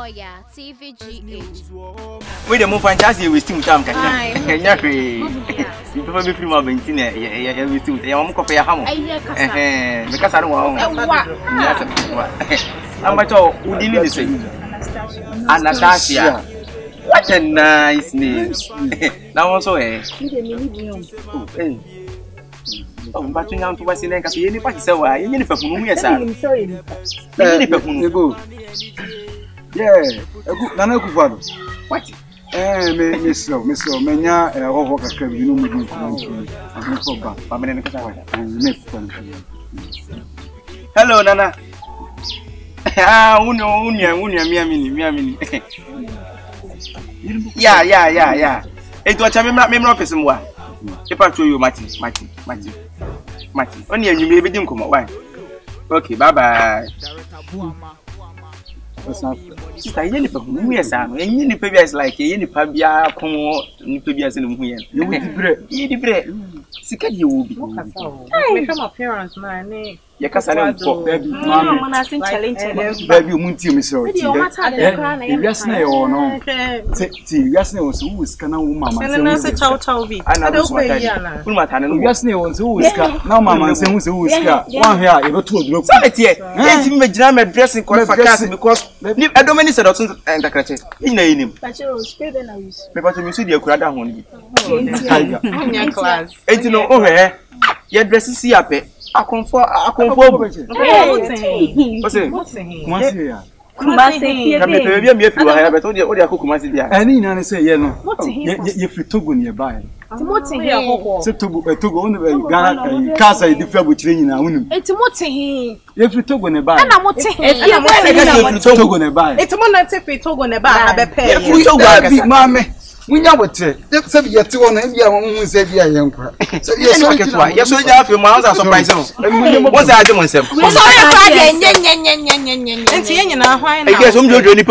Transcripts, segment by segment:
Oya TVGH. We the move fantasy we still time can. Nyakwe. You probably free my bentin eh we still. Ya mo kofa ya hamo. Because I don't want. I'm to udini this way. Anastasia. What a nice name. Now also Oh, but you know to was in a case any party so I any perfume yes sir. Any perfume go. Yeah, Nana Kufado. What? Miss Menya over kakra you know me go hello Nana. Ah, unya miamini. Yeah. It was a member office mwa. If I show you Mati. Only you may be doing come on. Okay, bye. Sister, you need to move some. You need to be as like any pabia, come on, you could be as in the you the bread. Sick you will be. Become appearance, my name. Your cousin, baby, baby, Munti, Miss Rosie. Yes, no, no. Yes, no, who is Cana Mamma, and I said, Chow, and I don't pay Yana. Yes, no, who is now, Mamma, and who is one here, you know, two look. Let him make drama dressing qualification because I don't mean to and the cratch. In name, but you see the Crada only. Class. 18 over your dresses see up. I conform. What's it? Kumasi. But all the Kumasi. Any none say, if you took when you buy. Timothy here. So to go on the Ghana Casa, the fair with training. It's Timothy. If you took when you buy, I'm what you took when you buy. It's a month if you took when you buy. If you took big mammy. We know what you have to on every woman said, young. So, yes, so you have your mouth as a surprise. What's I do myself? I guess I'm doing the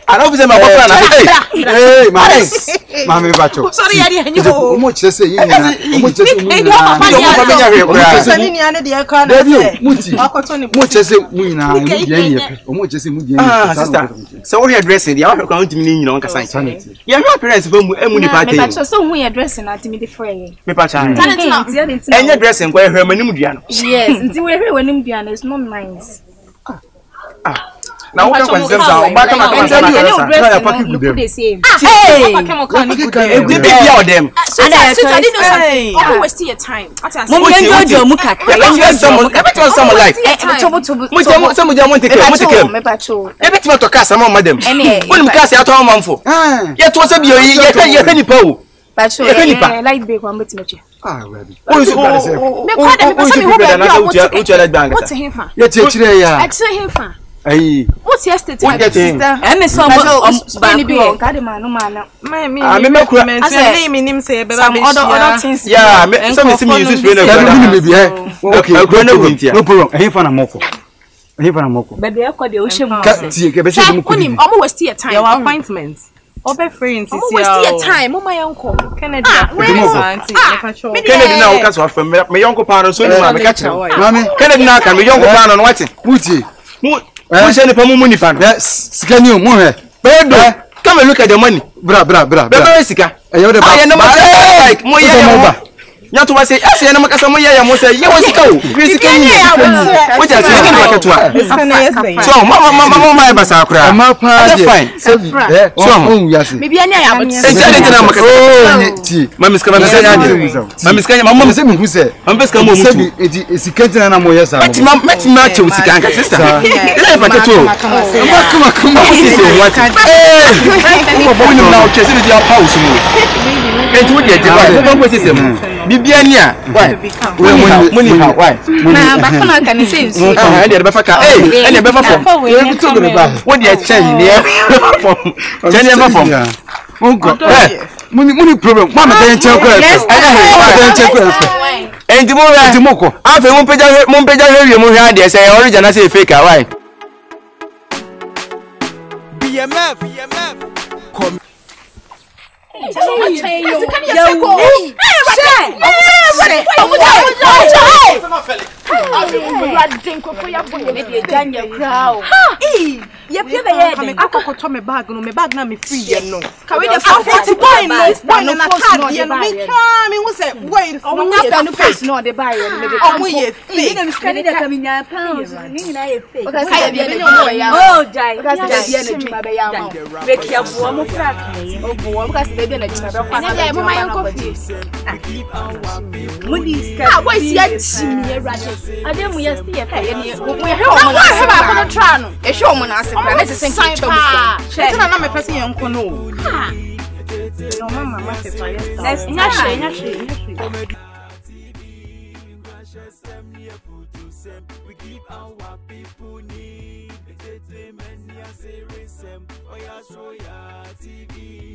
I don't say my hey, Mammy Bacho. Sorry, I didn't know much to say. So we are dressing the outcome to me, you know, Cassanity. Your parents from Emily Party. So we are dressing at me the fray. And you're dressing where her Manimudian. Yes, until we're here when Indian is not nice. Now what can them back they say. Them. So I didn't know something. Always waste your time. Someone like someone take care. Every time to cast among madam. When cast out all month for. Yet was a you penny po. Like big one with me. Ah, ready. What's yesterday? And it's some other things. Yeah, some things okay, no problem. I for a moko. Baby, I call the ocean. Almost waste your time. Your appointments. Open friends. Almost waste your time. Oh, my uncle. Kennedy. Kennedy now can offer my uncle Pan so you catch him. Kennedy now can be young Pan on what? Who's any money fan? Yes, scan you, Mohe. Come and look at the money. Bra. Basica. I know the like Moya. Not to say, I say, I'm a Samoya, Mosa, you was go. What are you saying? So, Mamma, my Basakra, my fine. So, yes, maybe I am. Mamma's coming to say, Mamma's coming, Mamma said, who said, I'm best come over. It's a catch and I'm more. Yes, I'm match with the sister. Come on, what? Now, chasing your house. And what you get, Bibiania, why? Money, why? Nah, can you say? I did a bafaka. Hey, and a bafaka. What you change here? Oh, God. Money problem. Mamma, can't check. And tomorrow, after Mompeja, you say, origin, I say fake. Why? BMF. Come. didn't go for your boy. Daniel Crow. You pay the I got my bag, no, my bag, now me free. No, can we just have to buy this? Buy no card. You was it? Wait, I'm not face, no, the buyer. I'm with you. Didn't study the coming pounds. Because I didn't know. Oh, Jai, because I didn't know. Make your warm crack. Oh, because they didn't know. My uncle. Moody's car. Why is yet? I didn't we are still paying. We have a trial. A showman as a necessary time. She's not a person you don't know. No, Mamma, that's not we keep our people need entertainment, TV.